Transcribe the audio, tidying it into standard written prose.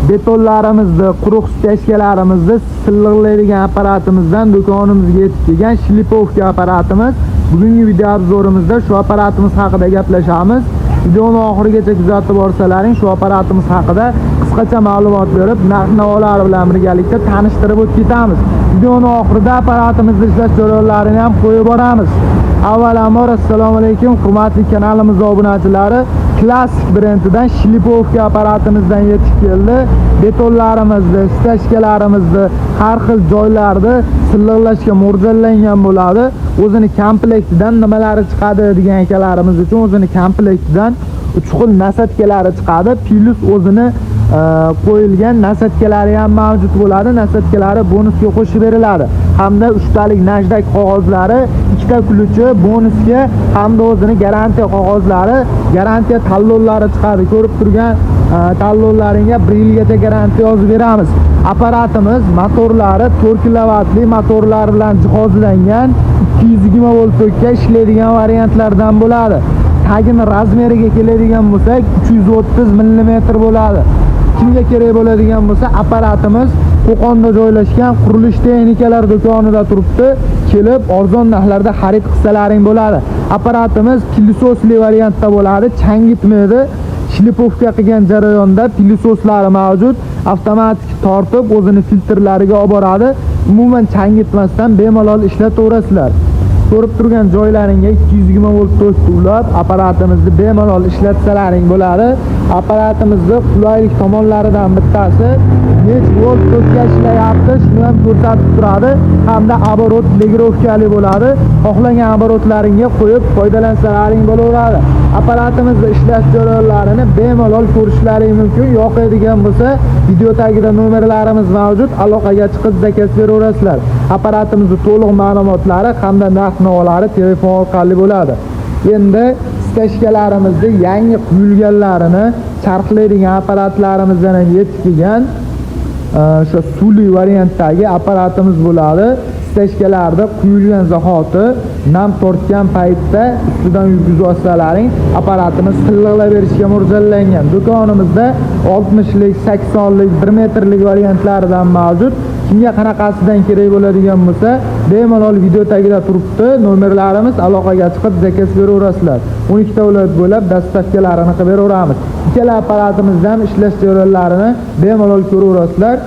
betonlarimizni, quruq stechkalarimizni silliqlaydigan apparatimizdan do'konimizga yetib kelgan shlipovka apparatimiz. Bugungi video obzorimizda shu apparatimiz haqida gaplashamiz. Videoni oxirigacha kuzatib borsalaring, shu apparatimiz haqida qisqacha ma'lumot berib, narx-navolar bilan birgalikda tanishtirib o'tib ketamiz. Videoni oxirida apparatimizni ishlash jarayonlarini ham qo'yib boramiz. Avvalambor assalomu alaykum, hurmatli kanalimiz obunachilari. Klassik brendidan shlipovka apparatimizdan yetib keldi. Betonlarimizni, stechkalarimizni har xil joylarda silliqlashga mo'ljallangan bo'ladi. O'zini komplektidan nimalari chiqadi degan akalarimiz uchun o'zini komplektidan 3 xil nasatkalari chiqadi. Plus o'zini qo'yilgan nasatkalari ham mavjud bo'ladi. Nasatkalari bonusga qo'shib beriladi. Hamda 3 talik najdak qog'ozlari, 2 ta ключi bonusga, hamda o'zini garantiya qog'ozlari, garantiya talonlari chiqadi. Ko'rib turgan talonlaringga 1 yilgacha garantiya yozib beramiz. Apparatimiz motorlari 4 kilovatli motorlar bilan jihozlangan, 220 volt tokka ishlaydigan variantlardan bo'ladi. Tagini razmeriga keladigan bo'lsak 330 mm bo'ladi. Kimga kerak bo'ladigan bo'lsa, apparatimiz Qo'qonda joylashgan qurilish texnikalar do'konida turibdi. Kelib arzon narxlarda xarid qilsalaring bo'ladi. Apparatimiz pilsosli variantda bo'ladi, changitmaydi. Shlipovka qilgan jarayonda pilsoslari mavjud. Avtomatik tortib o'zini filtrlariga olib boradi. Umuman changitmasdan bemalol ishlataverasizlar. Ko'rib turgan joylaringga 220 volt tok ulab apparatimizni bemalol ishlatsalaring bo'ladi. Apparatimizning qulaylik tomonlaridan bittasi nech volt tokka ishlayapti, shuni ham ko'rsatib turadi. Hamda оборот legirovkali bo'ladi. Xohlagan оборотlaringga qo'yib foydalansalaring bo'laveradi. Apparatimizni ishlash jarayonlarini bemalol ko'rishlaring mumkin. Yoqadigan bo'lsa, video tagida nomerlarimiz mavjud. Aloqaga chiqib zakaz beraverasizlar. Apparatimizning to'liq ma'lumotlari hamda narx-navolari telefon orqali bo'ladi. Endi stechkalarimizning yangi quyilganlarini charxlaydigan apparatlarimizdan yetib kelgan o'sha suli variantdagi apparatimiz bo'ladi. Stechkalarda quyilgan zahoti nam tortgan paytda ustidan yurgizib olsalaring, apparatimiz silliqlab berishga mo'ljallangan. Do'konimizda 60lik, 80lik, 1 metrlik variantlaridan mavjud. Kimga qanaqasidan kerak bo'ladigan bo'lsa, bemalol video tagida turibdi. Nomerlarimiz, aloqaga chiqib zakaz beraverasizlar. 12 ta viloyat bo'ylab dastavkalarini qilib beraveramiz. Ikkala apparatimizdan ishlash jarayonlarini bemalol ko'raverasizlar.